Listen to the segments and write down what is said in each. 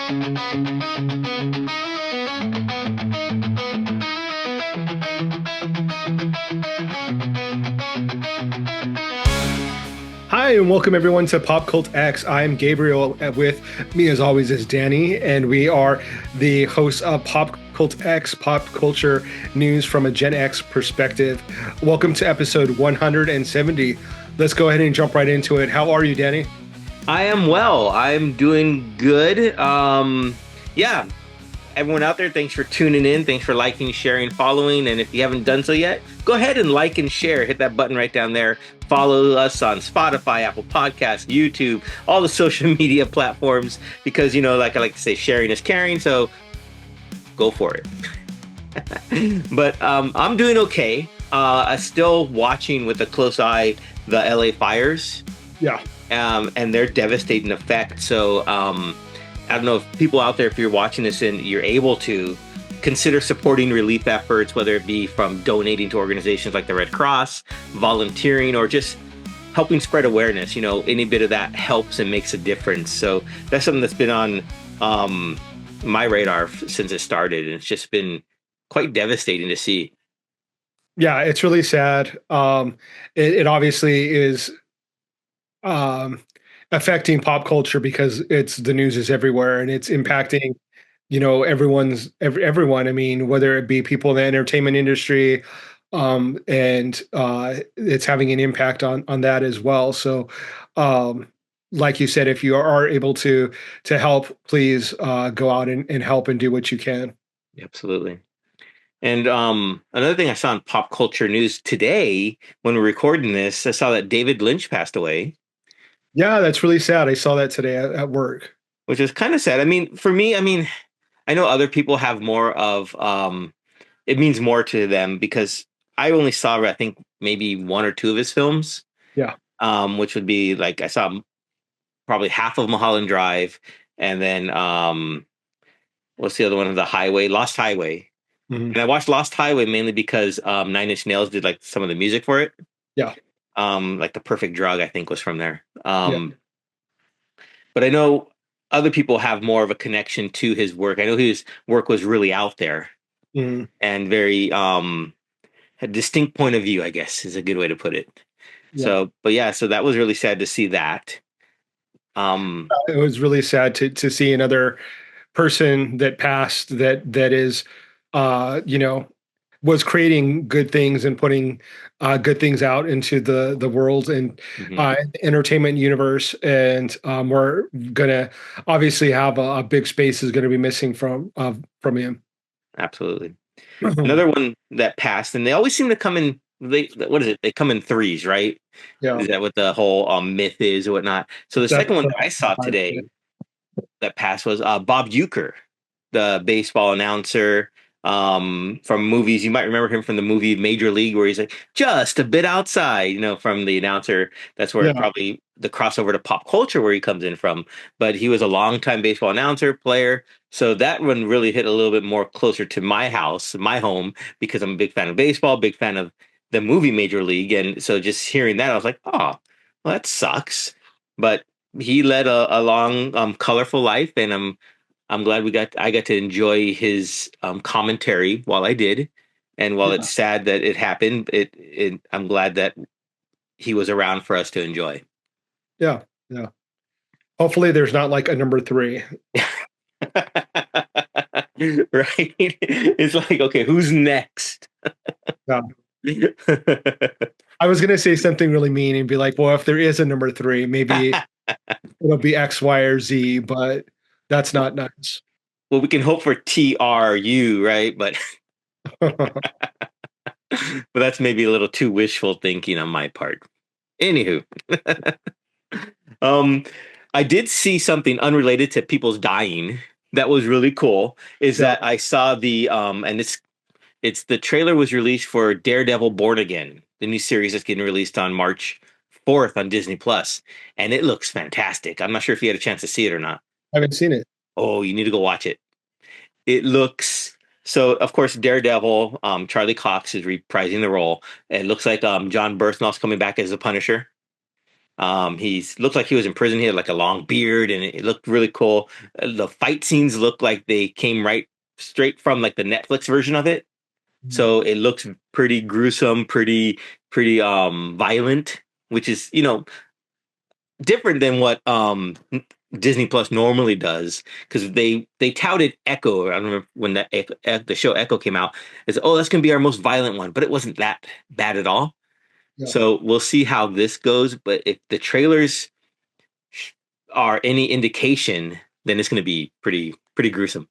Hi, and welcome everyone to PopCultX. I'm Gabriel. With me, as always, is Danny, and we are the hosts of PopCultX, pop culture news from a Gen X perspective. Welcome to episode 170. Let's go ahead and jump right into it. How are you, Danny? I am well. I'm doing good. Yeah. Everyone out there, thanks for tuning in. Thanks for liking, sharing, following. And if you haven't done so yet, go ahead and like and share. Hit that button right down there. Follow us on Spotify, Apple Podcasts, YouTube, all the social media platforms. Because, you know, like I like to say, sharing is caring. So go for it. But I'm doing okay. I'm still watching with a close eye the LA fires. Yeah. And their devastating effect. So I don't know if people out there, if you're watching this and you're able to, consider supporting relief efforts, whether it be from donating to organizations like the Red Cross, volunteering, or just helping spread awareness. You know, any bit of that helps and makes a difference. So that's something that's been on my radar since it started. And it's just been quite devastating to see. Yeah, it's really sad. It obviously is affecting pop culture because the news is everywhere and it's impacting, you know, everyone. I mean, whether it be people in the entertainment industry, and it's having an impact on that as well. So, like you said, if you are able to help, please go out and help and do what you can. Absolutely. And another thing I saw in pop culture news today, when we're recording this, I saw that David Lynch passed away. Yeah, that's really sad. I saw that today at work. Which is kind of sad. I mean, for me, I know other people have more of, it means more to them because I only saw, I think, maybe one or two of his films. Yeah. Which would be like, I saw probably half of Mulholland Drive, and then, what's the other one? Lost Highway. Mm-hmm. And I watched Lost Highway mainly because Nine Inch Nails did like some of the music for it. Yeah. Like The Perfect Drug, I think, was from there. Yeah. But I know other people have more of a connection to his work. I know his work was really out there and very a distinct point of view, I guess, is a good way to put it. Yeah. So that was really sad to see that. It was really sad to see another person that passed that is, you know, was creating good things and putting good things out into the world and entertainment universe. And we're gonna obviously have a big space is going to be missing from him. Absolutely. Another one that passed, and they always seem to come in. What is it? They come in threes, right? Yeah. Is that what the whole myth is or whatnot? So the second one that I saw today that passed was Bob Uecker, the baseball announcer from movies. You might remember him from the movie Major League, where he's like just a bit outside, you know, from the announcer. That's where probably the crossover to pop culture where he comes in from. But he was a longtime baseball announcer, player. So that one really hit a little bit more closer to my house, my home, because I'm a big fan of baseball, big fan of the movie Major League. And so just hearing that, I was like, oh, well, that sucks. But he led a long, colorful life, and I'm glad I got to enjoy his commentary while I did. And while it's sad that it happened, I'm glad that he was around for us to enjoy. Yeah. Yeah. Hopefully there's not like a number 3. Right. It's like, okay, who's next? Yeah. I was going to say something really mean and be like, well, if there is a number 3, maybe it'll be X, Y, or Z, but that's not nice. Well, we can hope for TRU, right? But that's maybe a little too wishful thinking on my part. Anywho, I did see something unrelated to people's dying that was really cool. That I saw the and it's the trailer was released for Daredevil Born Again, the new series that's getting released on March 4th on Disney Plus, and it looks fantastic. I'm not sure if you had a chance to see it or not. I haven't seen it. Oh, you need to go watch it. It looks so. Of course, Daredevil. Charlie Cox is reprising the role. It looks like John Bernthald's coming back as the Punisher. He's looked like he was in prison. He had like a long beard, and it looked really cool. The fight scenes looked like they came right straight from like the Netflix version of it. So it looks pretty gruesome, pretty violent, which is, different than what Disney Plus normally does, because they touted Echo. I don't remember when the show Echo came out. It's, oh, that's gonna be our most violent one, but it wasn't that bad at all. Yeah. So we'll see how this goes. But if the trailers are any indication, then it's gonna be pretty gruesome.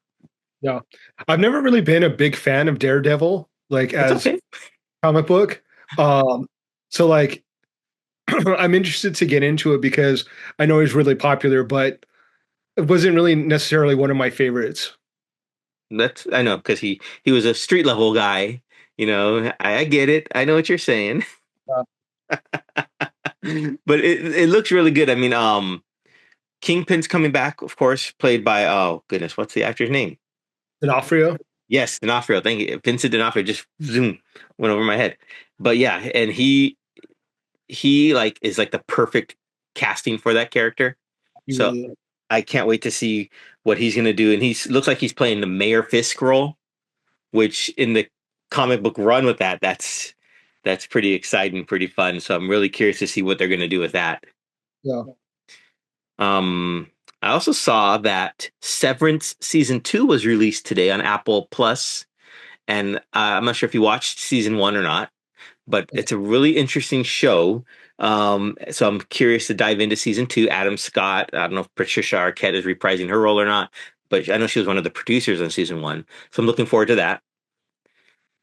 Yeah. I've never really been a big fan of Daredevil, like It's as okay. comic book. Um, so like I'm interested to get into it because I know he's really popular, but it wasn't really necessarily one of my favorites. That's I know because he was a street level guy. I get it. I know what you're saying. Uh, But it looks really good. I mean, Kingpin's coming back, of course, played by, oh goodness, what's the actor's name? D'Onofrio. Yes, D'Onofrio. Thank you, Vincent D'Onofrio. Just zoom went over my head. But yeah, and he like is like the perfect casting for that character. He So really is. I can't wait to see what he's gonna do. And he looks like he's playing the Mayor Fisk role, which in the comic book run with that's pretty exciting, pretty fun. So I'm really curious to see what they're gonna do with that. Yeah. Um, I also saw that Severance season 2 was released today on Apple Plus, and I'm not sure if you watched season 1 or not, but it's a really interesting show. So I'm curious to dive into season 2. Adam Scott, I don't know if Patricia Arquette is reprising her role or not, but I know she was one of the producers on season 1, so I'm looking forward to that.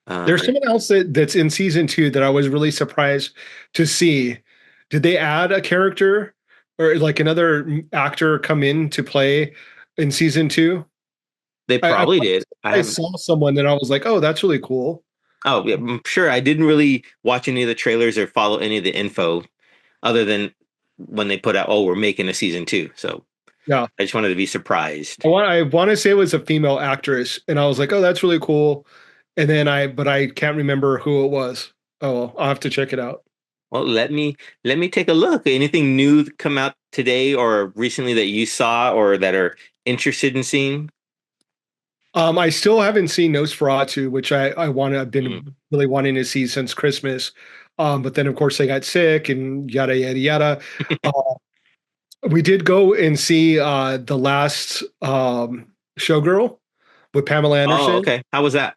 There's someone else that's in season two that I was really surprised to see. Did they add a character or like another actor come in to play in season two? They I probably did. I I haven't. saw someone that I was like, oh, that's really cool. Oh, yeah, I'm sure I didn't really watch any of the trailers or follow any of the info other than when they put out, oh, we're making a season 2. So Yeah. I just wanted to be surprised. I want to say it was a female actress, and I was like, oh, that's really cool. And then but I can't remember who it was. Oh, well, I'll have to check it out. Well, let me take a look. Anything new come out today or recently that you saw or that are interested in seeing? I still haven't seen Nosferatu, which I've Mm. been really wanting to see since Christmas. But then of course I got sick and yada yada yada. Uh, we did go and see the last Showgirl with Pamela Oh, Anderson. okay. How was that?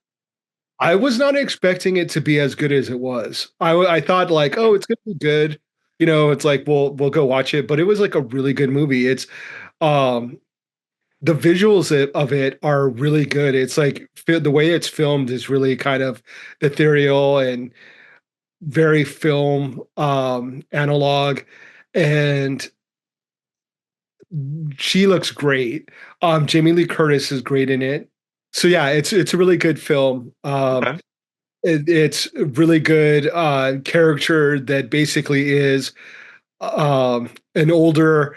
I was not expecting it to be as good as it was. I thought like, oh, it's gonna be good. It's like we'll go watch it, but it was like a really good movie. It's um the visuals of it are really good. It's like the way it's filmed is really kind of ethereal and very film analog, and she looks great. Jamie Lee Curtis is great in it. So yeah, it's a really good film. Okay. It's a really good character that basically is an older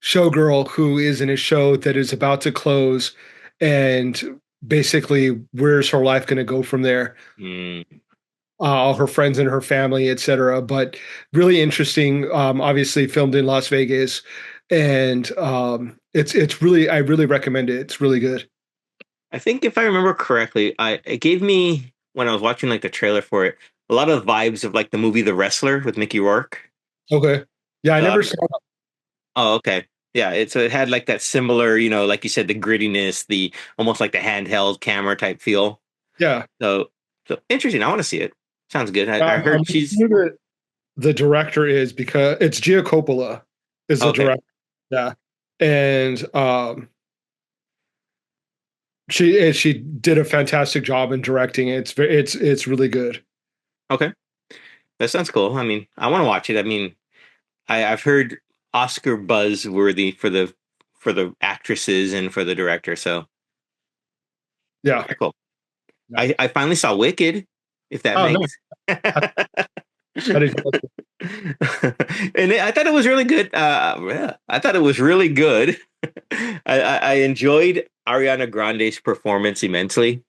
showgirl who is in a show that is about to close, and basically where's her life going to go from there, Mm, all her friends and her family, etc. But really interesting, obviously filmed in Las Vegas, and it's really, I really recommend it. It's really good. I think if I remember correctly, it gave me when I was watching like the trailer for it a lot of vibes of like the movie The Wrestler with Mickey Rourke. Okay. Yeah, I So never I'm, saw oh, okay. Yeah, it had like that similar, like you said, the grittiness, the almost like the handheld camera type feel. yeah. So, so interesting. I want to see it. Sounds good. I I'm heard she's sure that the director is, because it's Gia Coppola is the okay. director. Yeah. And she did a fantastic job in directing it. It's really good. Okay, that sounds cool. I mean, I want to watch it. I mean, I've heard Oscar buzz worthy for the actresses and for the director. So Yeah. very cool. Yeah. I finally saw Wicked, if that Oh no. makes. That is, And I thought it was really good. Yeah, I thought it was really good. I enjoyed Ariana Grande's performance immensely.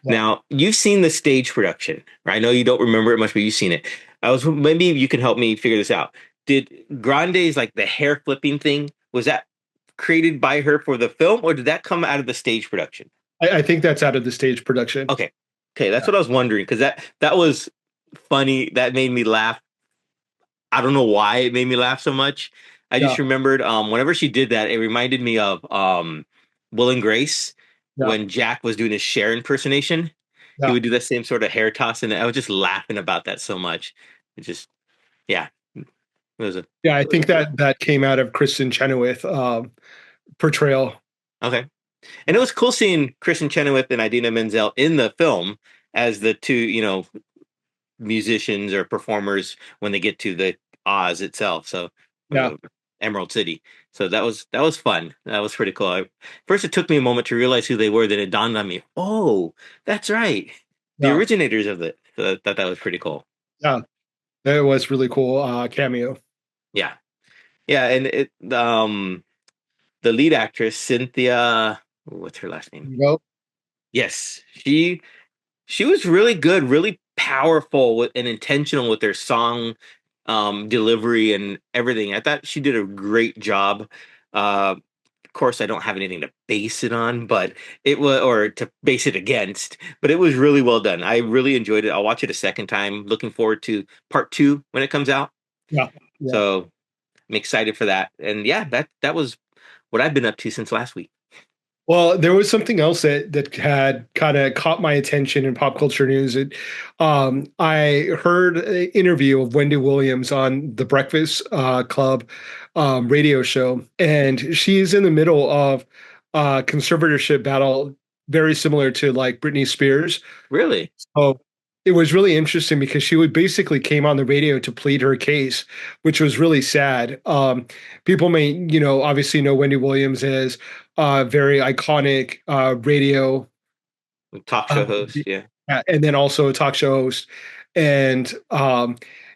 yeah. Now, you've seen the stage production, right? I know you don't remember it much, but you've seen it. Maybe you can help me figure this out. did Grande's like the hair flipping thing, was that created by her for the film, or did that come out of the stage production? I think that's out of the stage production. Okay. Okay, that's what I was wondering because that was funny. That made me laugh. I don't know why it made me laugh so much. I Yeah, just remembered whenever she did that, it reminded me of Will and Grace yeah, when Jack was doing his Cher impersonation. He yeah, would do that same sort of hair toss, and I was just laughing about that so much. It just, yeah, it was a yeah. I think that came out of Kristen Chenoweth portrayal. okay. And it was cool seeing Kristen Chenoweth and Idina Menzel in the film as the two, musicians or performers when they get to the Oz itself. So Yeah, Emerald City. So that was fun. That was pretty cool. First, it took me a moment to realize who they were. Then it dawned on me. Oh, that's right, the yeah, originators of it. So I thought that was pretty cool. yeah. It was really cool cameo. Yeah, yeah, and the lead actress Cynthia, what's her last name? Nope. Yes, she was really good, really powerful and intentional with their song delivery and everything. I thought she did a great job. Of course, I don't have anything to base it on, but it was, or to base it against, but it was really well done. I really enjoyed it. I'll watch it a second time. Looking forward to part two when it comes out. Yeah, yeah. So I'm excited for that. And yeah, that was what I've been up to since last week. Well, there was something else that had kind of caught my attention in pop culture news. I heard an interview of Wendy Williams on the Breakfast Club radio show, and she's in the middle of a conservatorship battle, very similar to like Britney Spears. Really? So it was really interesting because she would basically came on the radio to plead her case, which was really sad. People may, obviously know Wendy Williams as a very iconic radio Talk show host. Yeah. and then also a talk show host. And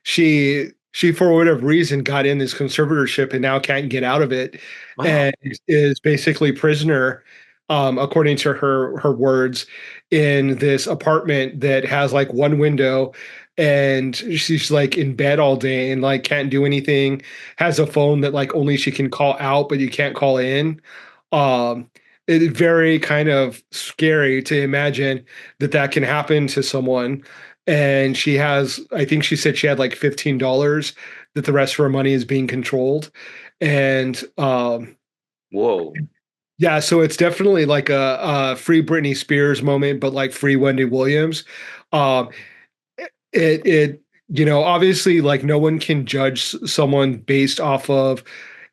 she for whatever reason got in this conservatorship and now can't get out of it, Wow. and is basically prisoner, according to her words, in this apartment that has like one window, and she's like in bed all day and like can't do anything, has a phone that like only she can call out but you can't call in. um it's very kind of scary to imagine that can happen to someone. And she has, I think she said she had like $15 that the rest of her money is being controlled. And Whoa. yeah, so it's definitely like a free Britney Spears moment, but like free Wendy Williams. Um, it obviously like no one can judge someone based off of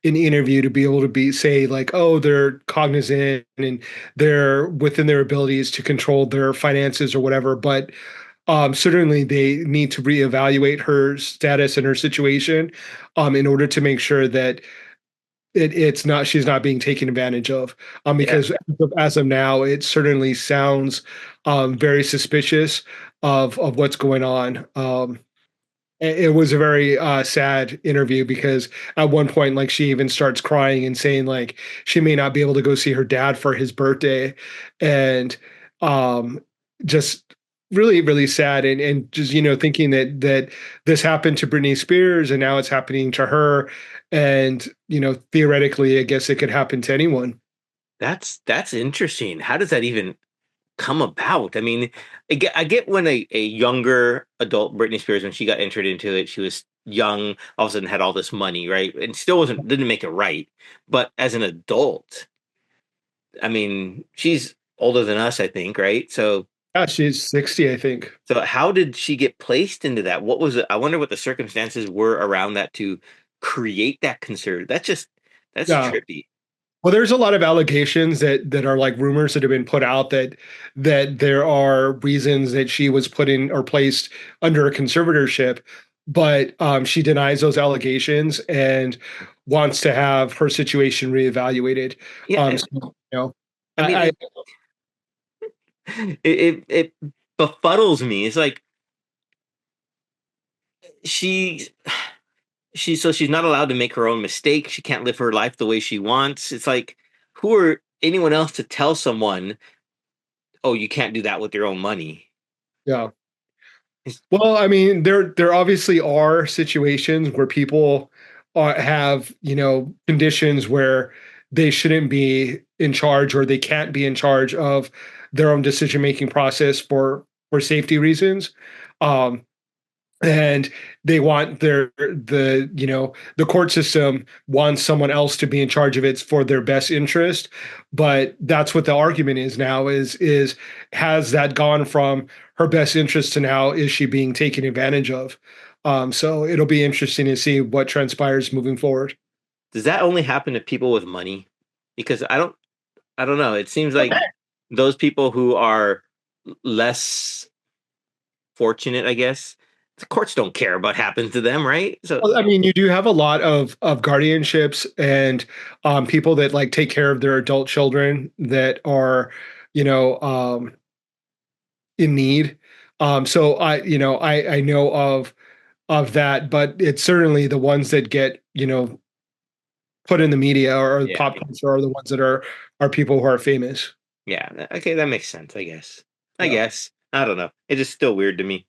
an interview to be able to be say like, oh, they're cognizant and they're within their abilities to control their finances or whatever. But certainly they need to reevaluate her status and her situation, in order to make sure that it's not, she's not being taken advantage of. Yeah. Because as of now, it certainly sounds very suspicious of what's going on. It was a very sad interview because at one point, like she even starts crying and saying like she may not be able to go see her dad for his birthday, and um, just really really sad, and just thinking that this happened to Britney Spears and now it's happening to her, and theoretically I guess it could happen to anyone. That's interesting. How does that even come about? I mean, I get when a younger adult Britney Spears, when she got entered into it, she was young, all of a sudden had all this money, right? And still didn't make it right. But as an adult, I mean, she's older than us, I think, right? So Yeah, she's 60, I think. so how did she get placed into that? What was it? I wonder what the circumstances were around that to create that concern. That's Yeah. trippy. Well, there's a lot of allegations that are like rumors that have been put out that there are reasons that she was put in or placed under a conservatorship, but she denies those allegations and wants to have her situation reevaluated. Yeah, So, I mean, I it befuddles me. It's like she she's not allowed to make her own mistakes. She can't live her life the way she wants. It's like who are anyone else to tell someone, "Oh, you can't do that with your own money." yeah. It's, Well, I mean, there obviously are situations where people have, conditions where they shouldn't be in charge, or they can't be in charge of their own decision making process for safety reasons. Um, and they want the court system wants someone else to be in charge of it for their best interest. But that's what the argument is now, is has that gone from her best interest to now is she being taken advantage of? So it'll be interesting to see what transpires moving forward. Does that only happen to people with money? Because I don't know. It seems like those people who are less fortunate, I guess, the courts don't care about what happens to them, right? So Well, I mean, you do have a lot of guardianships and people that like take care of their adult children that are, you know, in need. So I know of that, but it's certainly the ones that get, put in the media or yeah, pop culture are the ones that are people who are famous. yeah. Okay, that makes sense. I guess. I Yeah. guess. I don't know. It's just still weird to me.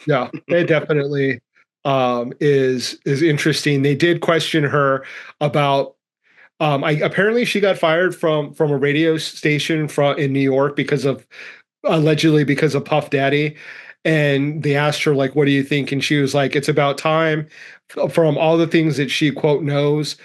Yeah, it definitely is interesting. They did question her about I apparently she got fired from a radio station from in New York because of allegedly because of Puff Daddy. And they asked her, like, what do you think? And she was like, it's about time. From all the things that she quote knows,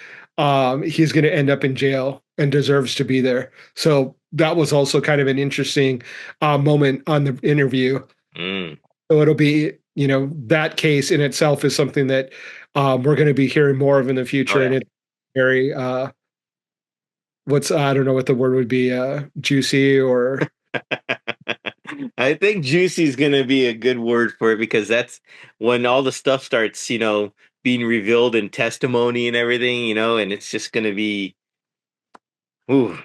he's going to end up in jail and deserves to be there. So that was also kind of an interesting moment on the interview. Mm. So it'll be, that case in itself is something that we're going to be hearing more of in the Oh future. yeah. And it's very, I don't know what the word would be, juicy or. I think juicy is going to be a good word for it because that's when all the stuff starts, being revealed in testimony and everything, and it's just going to be, ooh,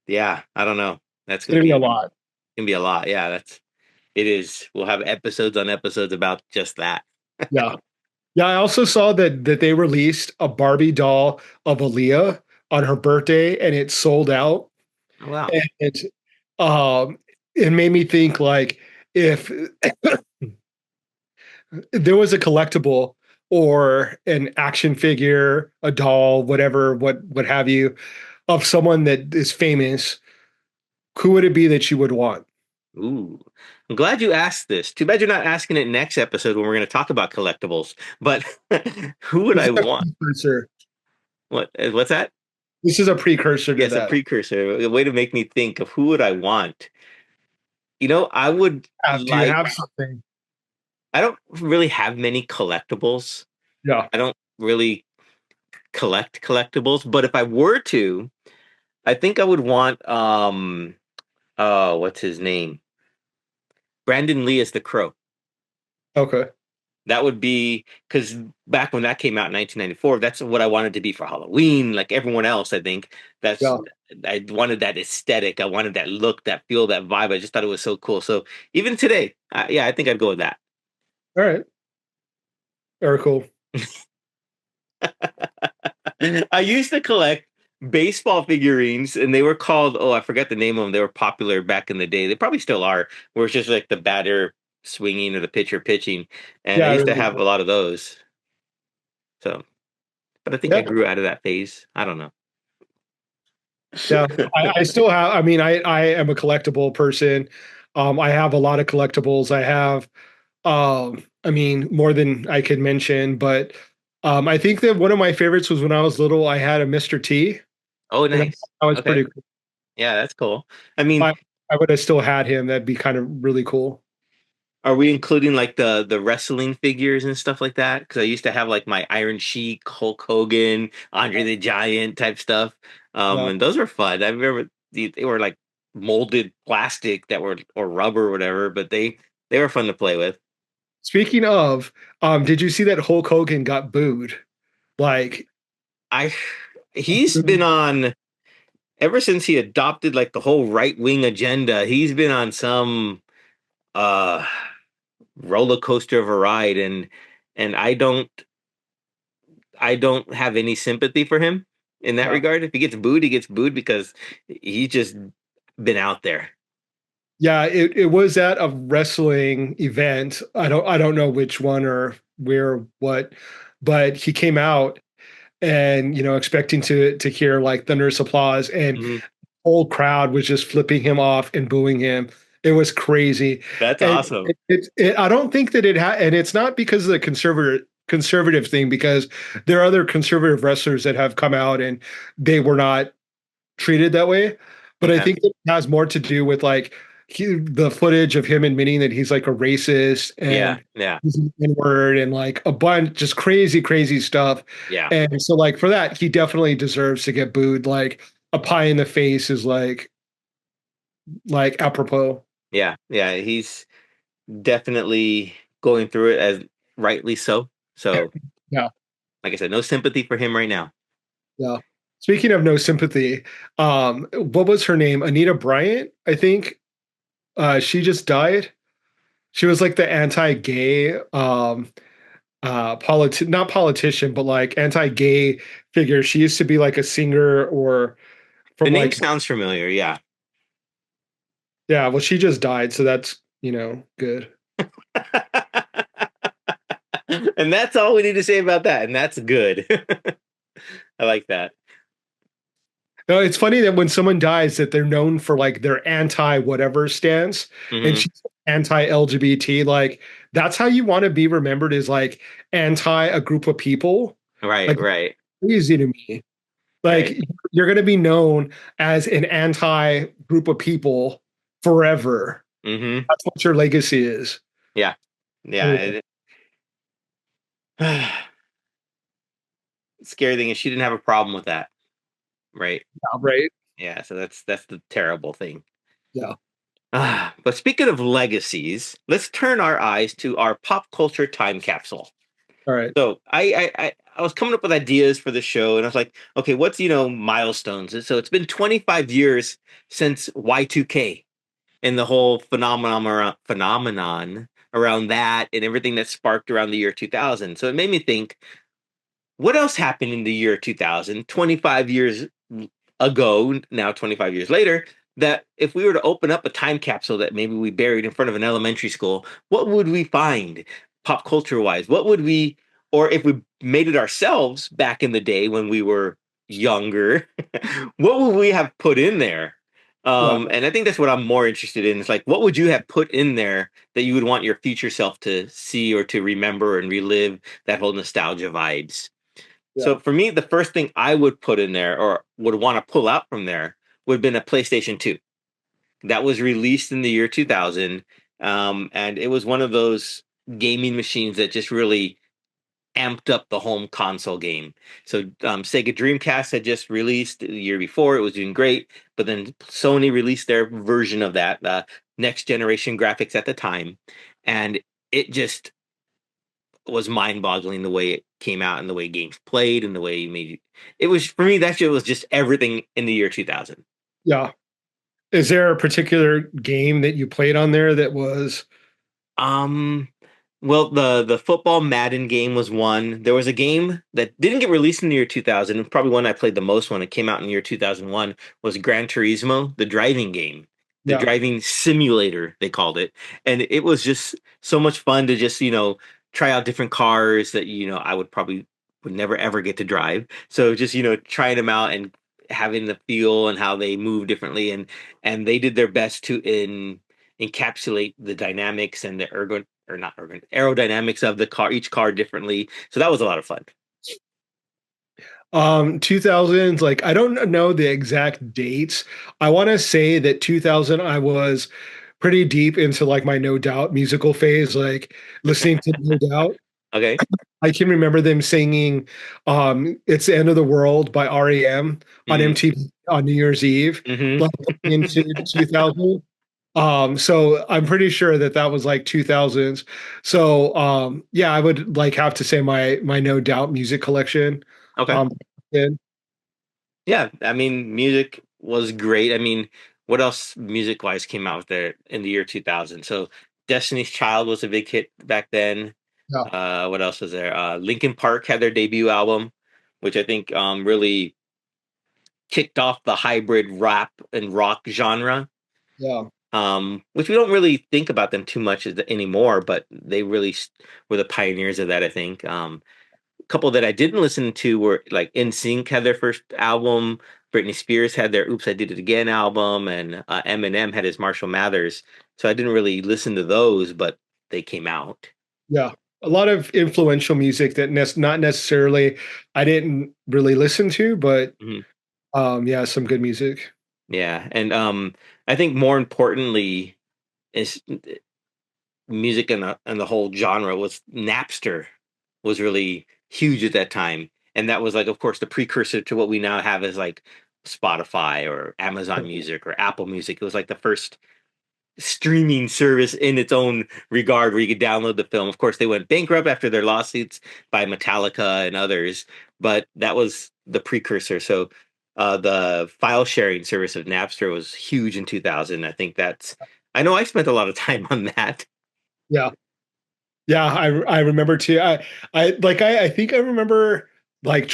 yeah, I don't know. That's It's going to be a lot. going to be a lot. Yeah, it is. We'll have episodes on episodes about just that. Yeah. Yeah. I also saw that they released a Barbie doll of Aaliyah on her birthday and it sold out. Oh, wow. And um, it made me think, like, if there was a collectible or an action figure, a doll, whatever, what have you, of someone that is famous, who would it be that you would want? Ooh, I'm glad you asked this. Too bad you're not asking it next episode when we're going to talk about collectibles. But who would This I is a want? precursor. What's that? This is a precursor to Yes, a that. precursor. A way to make me think of who would I want. I would Do you like. have something? I don't really have many collectibles. Yeah. I don't really collect collectibles, but if I were to, I think I would want what's his name? Brandon Lee as the Crow. Okay. That would be because back when that came out in 1994, that's what I wanted to be for Halloween. Like everyone else, I think that's Yeah. I wanted that aesthetic. I wanted that look, that feel, that vibe. I just thought it was so cool. So even today, yeah, I think I'd go with that. All right. Very cool. I used to collect baseball figurines, and they were called, oh, I forgot the name of them. They were popular back in the day. They probably still are, where it's just like the batter swinging or the pitcher pitching. And Yeah, I I used to remember have a that. lot of those. So, but I think I Yeah. grew out of that phase. I don't know. Yeah. I still have, I mean, I am a collectible person. I have a lot of collectibles. I have I mean, more than I could mention, but I think that one of my favorites was when I was little, I had a Mr. T, Oh, and nice. that was Okay. pretty cool. Yeah, that's cool. I mean, I, I would have still had him. That'd be kind of really cool. are we including like the wrestling figures and stuff like that? Because I used to have like my Iron Sheik, Hulk Hogan, Andre the Giant type stuff, Yeah. and those were fun. I remember they were like molded plastic that were or rubber or whatever, but they were fun to play with. Speaking of, did you see that Hulk Hogan got booed? Like, I he's been on ever since he adopted like the whole right wing agenda. He's been on some uh roller coaster of a ride, and I don't have any sympathy for him in that yeah, regard. If he gets booed because he's just been out there. yeah, it was at a wrestling event. I don't know which one or where what, but he came out and expecting to hear like thunderous applause, and Mhm. whole crowd was just flipping him off and booing him. It was crazy. That's And awesome. I don't think that and it's not because of the conservative thing, because there are other conservative wrestlers that have come out and they were not treated that way. But I Okay. think it has more to do with like the footage of him admitting that he's like a racist Yeah. and Yeah. he's an N-word and like a bunch just crazy, crazy stuff. Yeah. And so like for that, he definitely deserves to get booed. Like a pie in the face is like apropos. Yeah. Yeah. He's definitely going through it, as rightly so. So, Yeah. like I said, no sympathy for him right now. Yeah. Speaking of no sympathy, what was her name? Anita Bryant, I think. She just died. She was like the anti-gay not politician, but like anti-gay figure. She used to be like a singer or The from name like, sounds familiar. Yeah. yeah, well, she just died, so that's, good. And that's all we need to say about that. And that's good. I like that. No, it's funny that when someone dies that they're known for like their anti whatever stance, and Hmm. she's anti LGBT. Like that's how you want to be remembered, is like anti a group of people. Right. Like Right. crazy to me. Right. Like you're going to be known as an anti group of people forever. Hmm. That's what your legacy is. Yeah. Anyway, Yeah. Scary thing is she didn't have a problem with that. Right. yeah, right? Yeah. So that's the terrible thing. Yeah. But speaking of legacies, let's turn our eyes to our pop culture time capsule. All right. So I was coming up with ideas for the show, and I was like, okay, what's milestones? And so it's been 25 years since Y2K and the whole phenomenon around that and everything that sparked around the year 2000. So it made me think, what else happened in the year 2000, 25 years ago, now 25 years later, that if we were to open up a time capsule that maybe we buried in front of an elementary school, what would we find pop culture wise? What would we, or if we made it ourselves back in the day when we were younger, what would we have put in there? Yeah. And I think that's what I'm more interested in. It's like, what would you have put in there that you would want your future self to see or to remember and relive that whole nostalgia vibes? Yeah. So for me, the first thing I would put in there or would want to pull out from there would have been a PlayStation 2 that was released in the year 2000. And it was one of those gaming machines that just really amped up the home console game. So Sega Dreamcast had just released the year before. It was doing great. But then Sony released their version of that, next generation graphics at the time. And it just was mind-boggling the way it came out and the way games played and the way you made it was for me that shit was just everything in the year 2000. Yeah. Is there a particular game that you played on there that was? um well, the football Madden game was one. There was a game that didn't get released in the year 2000, probably one I played the most when it came out in the year 2001, was Gran Turismo, the driving game, the Yeah. driving simulator they called it. And it was just so much fun to just try out different cars that I would never ever get to drive. So just trying them out and having the feel and how they move differently, and they did their best to encapsulate the dynamics and the ergon or not ergon aerodynamics of the car, each car differently. So that was a lot of fun. 2000s, like I don't know the exact dates. I want to say that 2000 I was pretty deep into like my No Doubt musical phase, like listening to No Doubt. Okay. I can remember them singing It's the End of the World by REM on Mm. MTV on New Year's Eve, Hmm. like into 2000. So I'm pretty sure that that was like 2000s. So yeah, I would like have to say my No Doubt music collection. Okay. Um, did. Yeah, I mean, music was great. I mean, what else music wise came out there in the year 2000? So Destiny's Child was a big hit back then. Yeah, What else was there? Linkin Park had their debut album, which I think really kicked off the hybrid rap and rock genre. yeah, Which we don't really think about them too much anymore, but they really were the pioneers of that, I think. couple that I didn't listen to were like NSYNC had their first album, Britney Spears had their Oops, I Did It Again album, and Eminem had his Marshall Mathers. So I didn't really listen to those, but they came out. Yeah. A lot of influential music that not necessarily I didn't really listen to, but Mhm. yeah, some good music. Yeah, and I think more importantly is music and the whole genre was Napster was really huge at that time, and that was like, of course, the precursor to what we now have as like Spotify or Amazon Music or Apple Music. It was like the first streaming service in its own regard where you could download the film. Of course, they went bankrupt after their lawsuits by Metallica and others, but that was the precursor. So the file sharing service of Napster was huge in 2000. I know I spent a lot of time on that. Yeah. Yeah, I remember too. I think I remember like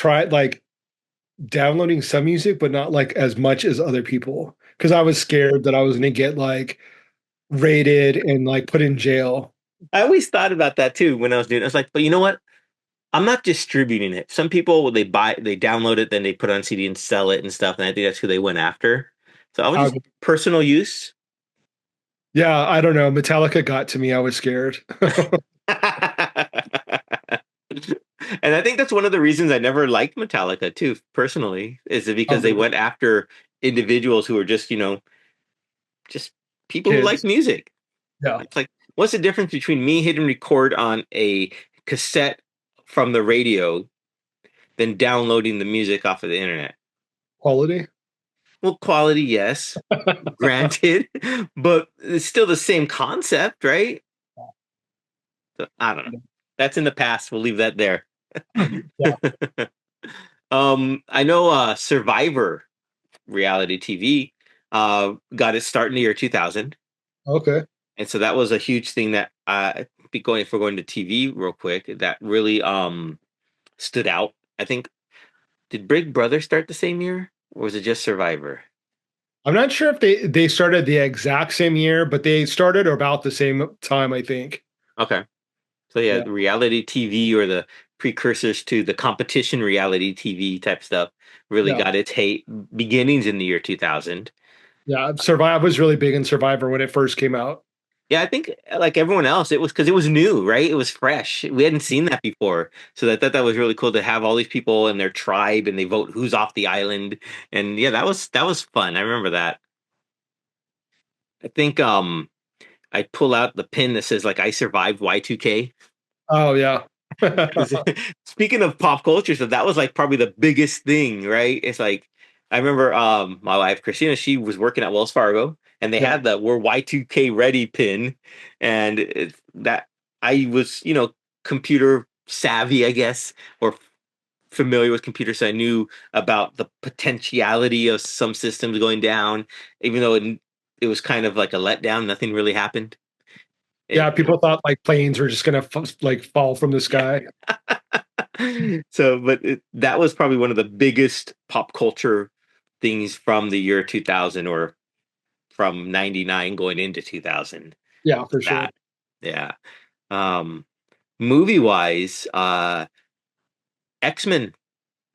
downloading some music, but not like as much as other people because I was scared that I was gonna get like raided and like put in jail. I always thought about that too when I was doing it. I was like, but you know what? I'm not distributing it. Some people they download it, then they put it on CD and sell it and stuff, and I think that's who they went after. So I was Uh, just personal use. yeah, I don't know. Metallica got to me. I was scared. And I think that's one of the reasons I never liked Metallica too, personally, is because they Um, went after individuals who were just, just people who like kids. music. Yeah, It's like, what's the difference between me hitting record on a cassette from the radio than downloading the music off of the internet? quality. Well, quality, yes, granted, but it's still the same concept, right? So, I don't know. That's in the past. We'll leave that there. Yeah. I know Survivor reality TV got its start in the year 2000, Okay. and so that was a huge thing that if we're going to TV real quick, that really stood out. I think did Big Brother start the same year, or was it just Survivor? I'm not sure if they started the exact same year, but they started about the same time, I think. Okay, so yeah, Yeah. the reality TV or the precursors to the competition reality TV type stuff really Yeah. got its beginnings in the year 2000. Yeah. Survive was really big in Survivor when it first came out. Yeah, I think like everyone else, it was because it was new, right? It was fresh. We hadn't seen that before, so I thought that was really cool to have all these people and their tribe, and they vote who's off the island. And yeah, that was fun. I remember that. I think I pull out the pin that says like I survived Y2K. Oh yeah. 'Cause speaking of pop culture, so that was like probably the biggest thing, right? It's like I remember my wife Christina, she was working at Wells Fargo and they Yeah. had the we're Y2K ready pin, and that I was, computer savvy, I guess, or familiar with computers, so I knew about the potentiality of some systems going down, even though it was kind of like a letdown, nothing really happened. Yeah. It People thought like planes were just gonna like fall from the Yeah. sky. So, but that was probably one of the biggest pop culture things from the year 2000 or from 99 going into 2000. Yeah, for sure. That, yeah. Um, movie wise, X-Men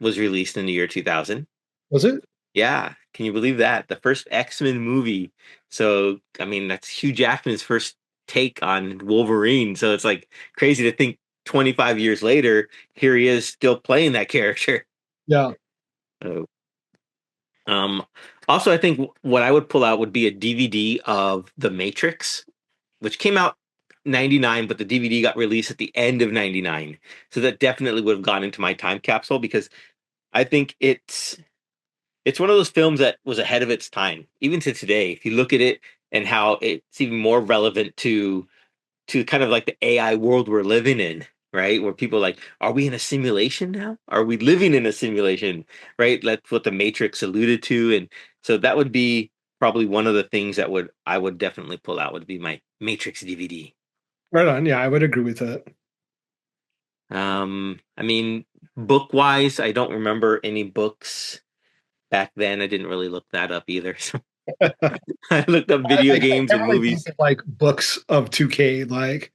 was released in the year 2000. Was it? Yeah. Can you believe that? The first X-Men movie. So, I mean, that's Hugh Jackman's first take on Wolverine. So it's like crazy to think 25 years later, here he is still playing that character. Yeah. So, um, also, I think what I would pull out would be a DVD of The Matrix, which came out 99, but the DVD got released at the end of 99. So that definitely would have gone into my time capsule because I think it's one of those films that was ahead of its time, even to today. If you look at it and how it's even more relevant to kind of like the AI world we're living in, right? Where people are like, are we in a simulation now? Are we living in a simulation? Right? That's what the Matrix alluded to. And so that would be probably one of the things that would I would definitely pull out would be my Matrix DVD. Right on. Yeah, I would agree with that. I mean, book wise, I don't remember any books back then. I didn't really look that up either. So I looked up video I games can't and really think movies. of like books of 2K like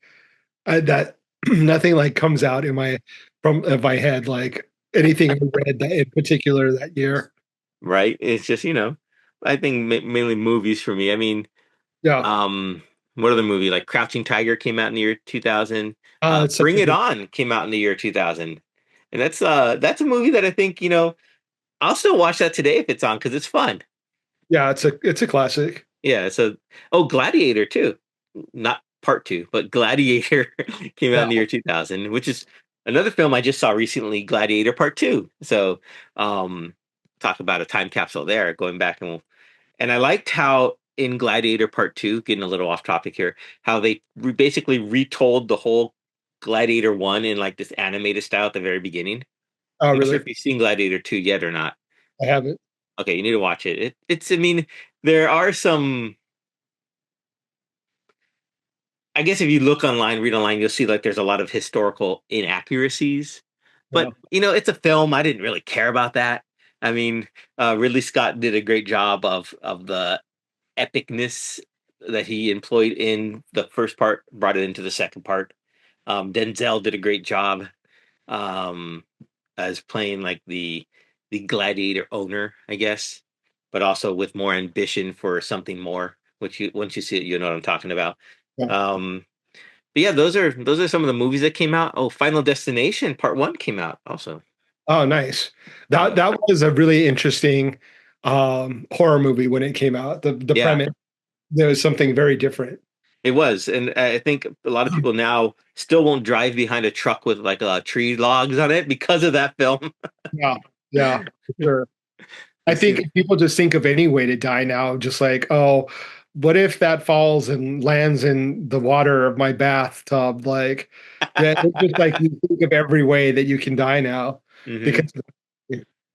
that. Nothing like comes out in my from my head, like anything I read that in particular that year. right? It's just, I think mainly movies for me. I mean, Yeah, um, what other movie? Like Crouching Tiger came out in the year 2000. it's such Bring a It good. On came out in the year 2000. And that's a movie that I think, I'll still watch that today if it's on because it's fun. Yeah, it's a classic. Yeah, so Gladiator too. Not part two, but Gladiator came out Yeah. in the year 2000, which is another film I just saw recently, Gladiator Part Two. So, um, talk about a time capsule there, going back and I liked how in Gladiator Part Two, getting a little off topic here, how they basically retold the whole Gladiator One in like this animated style at the very beginning. Oh, I'm not sure really? if you've seen Gladiator Two yet or not. I haven't. Okay, you need to watch it. It's, I mean, there are some. I guess if you look online, read online, you'll see like there's a lot of historical inaccuracies. Yeah. But it's a film. I didn't really care about that. I mean, Ridley Scott did a great job of the epicness that he employed in the first part, brought it into the second part. Denzel did a great job um, as playing like the gladiator owner, I guess, but also with more ambition for something more. Which you once you see it, you know what I'm talking about. Yeah. Um, but yeah, those are some of the movies that came out. Oh, Final Destination Part One came out also. Oh, nice. That So that was a really interesting horror movie when it came out. The yeah, premise, there was something very different. it was, and I think a lot of people now still won't drive behind a truck with like tree logs on it because of that film. Yeah, yeah, for sure. I You think see, people just think of any way to die now, just like, oh, what if that falls and lands in the water of my bathtub? Like, yeah, it's just like you think of every way that you can die now hmm because,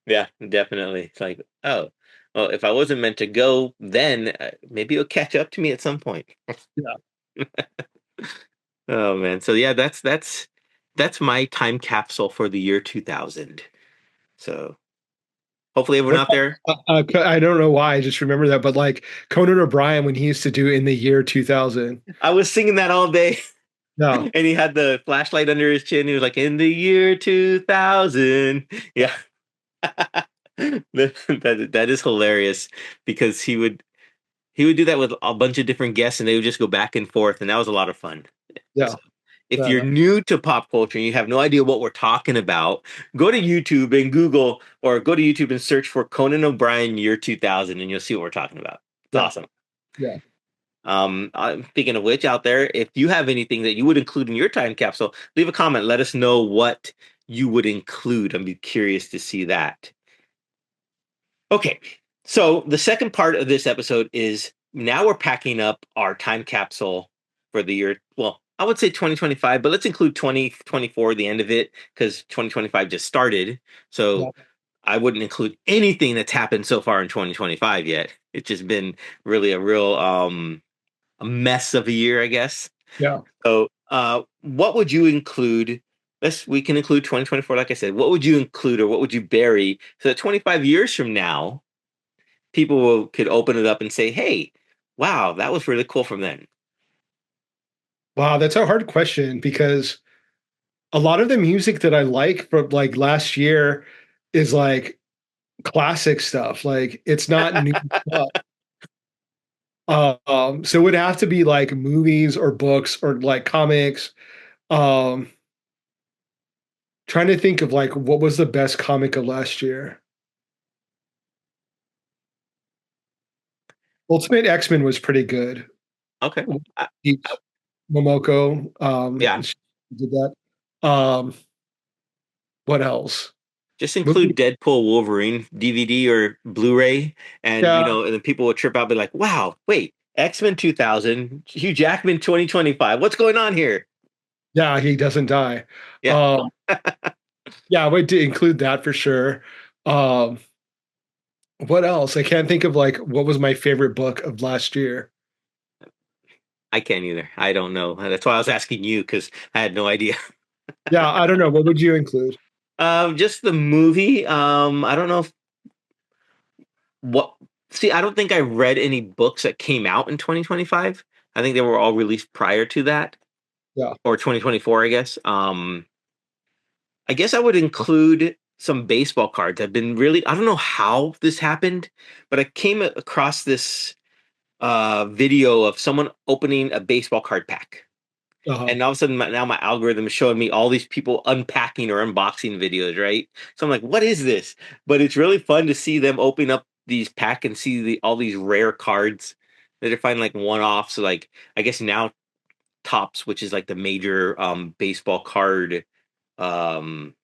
yeah, definitely. It's like, oh, well, if I wasn't meant to go, then maybe it'll catch up to me at some point. yeah. Oh man, so yeah, that's my time capsule for the year 2000. So hopefully everyone What out there. I don't know why, I just remember that, but like Conan O'Brien when he used to do in the year 2000. I was singing that all day. No, And he had the flashlight under his chin. He was like, "In the year 2000." Yeah, that is hilarious because he would do that with a bunch of different guests, and they would just go back and forth, and that was a lot of fun. yeah, So, if yeah, you're no. new to pop culture and you have no idea what we're talking about, go to YouTube and Google, or go to YouTube and search for Conan O'Brien year 2000, and you'll see what we're talking about. It's Yeah, awesome. yeah. Speaking of which, out there, if you have anything that you would include in your time capsule, leave a comment. Let us know what you would include. I'd be curious to see that. Okay, so the second part of this episode is now we're packing up our time capsule for the year. Well, I would say 2025, but let's include 2024, the end of it, because 2025 just started. Yeah. So I wouldn't include anything that's happened so far in 2025 yet. It's just been really a real a mess of a year, I guess. Yeah. So, what would you include? We can include 2024, like I said. What would you include, or what would you bury, so that 25 years from now, could open it up and say, "Hey, wow, that was really cool from then." Wow, that's a hard question because a lot of the music that I like from like last year is like classic stuff. Like it's not new stuff. So it would have to be like movies or books or like comics. Um, Trying to think of like what was the best comic of last year. Ultimate X-Men was pretty good. Okay, uh, Momoko, yeah, she did that. Um, what else? just Movie- include Deadpool Wolverine DVD or Blu-ray, and Yeah, and then people would trip out, be like, "Wow, wait, X-Men 2000, Hugh Jackman 2025, what's going on here?" yeah, he doesn't die. Yeah, Um, yeah, I would include that for sure. Um, what else? I can't think of like what was my favorite book of last year. I can't either. I don't know. That's why I was asking you because I had no idea. Yeah, I don't know. What would you include? Just the movie. I don't know if what. See, I don't think I read any books that came out in 2025. I think they were all released prior to that, Yeah, or 2024, I guess. I guess I would include some baseball cards. I've been really, I don't know how this happened, but I came across this video of someone opening a baseball card pack. Uh-huh. And all of a sudden, now my algorithm is showing me all these people unpacking or unboxing videos, right? So I'm like, what is this? But it's really fun to see them open up these pack and see all these rare cards that they're finding like one offs. So like, I guess now Tops, which is like the major baseball card um,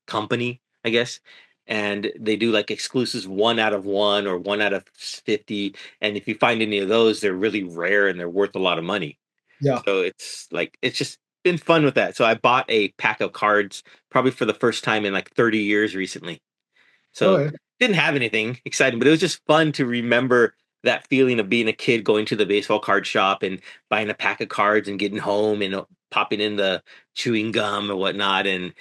company, I guess. And they do like exclusives 1 out of 1 or 1 out of 50. And if you find any of those, they're really rare and they're worth a lot of money. Yeah. So it's like, it's just been fun with that. So I bought a pack of cards probably for the first time in like 30 years recently. So Okay. didn't have anything exciting, but it was just fun to remember that feeling of being a kid going to the baseball card shop and buying a pack of cards and getting home and popping in the chewing gum or whatnot. And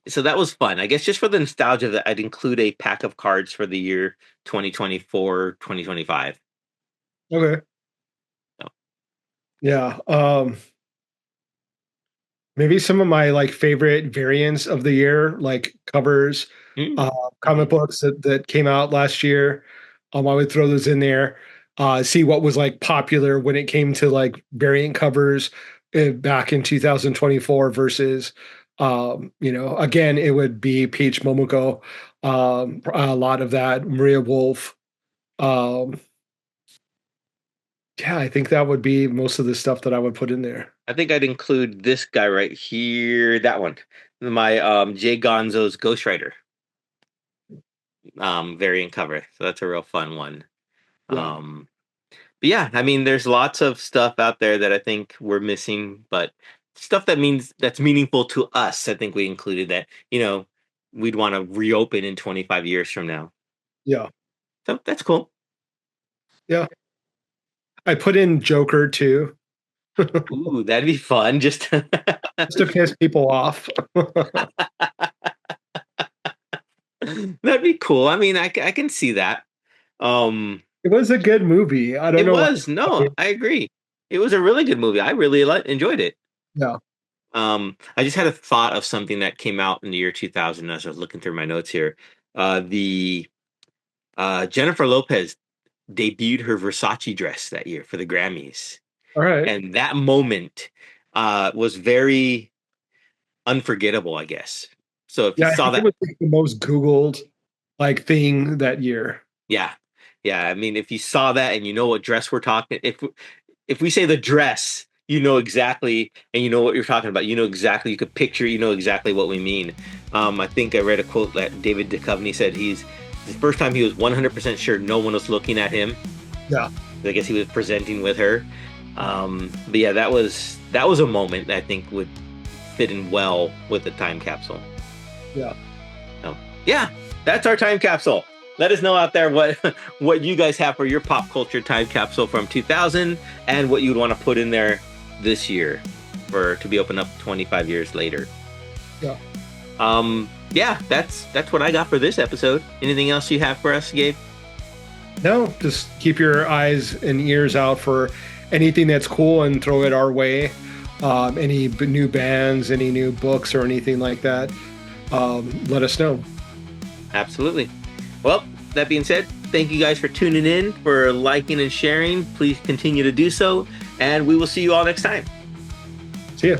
so that was fun. I guess just for the nostalgia that I'd include a pack of cards for the year 2024, 2025. Okay. So, Yeah. Maybe some of my like favorite variants of the year, like covers, mm, comic books that came out last year. I would throw those in there. See what was like popular when it came to like variant covers back in 2024 versus, again, it would be Peach Momoko, a lot of that, Maria Wolf. Um, yeah, I think that would be most of the stuff that I would put in there. I think I'd include this guy right here, that one, my Jay Gonzo's Ghost Rider variant cover. So that's a real fun one. Yeah. But yeah, I mean, there's lots of stuff out there that I think we're missing, but stuff that's meaningful to us. I think we included that, we'd want to reopen in 25 years from now. Yeah. So that's cool. Yeah. I put in Joker too. Ooh, that'd be fun. Just Just to piss people off. that'd be cool. I mean, I can see that. Um, It was a good movie. I don't it know why. was. No, I agree. It was a really good movie. I really enjoyed it. Yeah. I just had a thought of something that came out in the year 2000 as I was looking through my notes here. The Jennifer Lopez debuted her Versace dress that year for the Grammys, All right. and that moment was very unforgettable, I guess. So if you Yeah, I saw think it that, was like the most Googled like thing that year. yeah, yeah. I mean, if you saw that and you know what dress we're talking, if we say the dress, you know exactly, and you know what you're talking about. You know exactly. You could picture. You know exactly what we mean. I think I read a quote that David Duchovny said the first time he was 100% sure no one was looking at him. Yeah. I guess he was presenting with her. But yeah, that was a moment that I think would fit in well with the time capsule. Yeah. So yeah, that's our time capsule. Let us know out there what you guys have for your pop culture time capsule from 2000 and what you'd want to put in there this year to be opened up 25 years later. Yeah. Yeah, that's what I got for this episode. Anything else you have for us, Gabe? No, just keep your eyes and ears out for anything that's cool and throw it our way. Any new bands, any new books or anything like that, let us know. Absolutely. Well, that being said, thank you guys for tuning in, for liking and sharing. Please continue to do so, and we will see you all next time. See ya.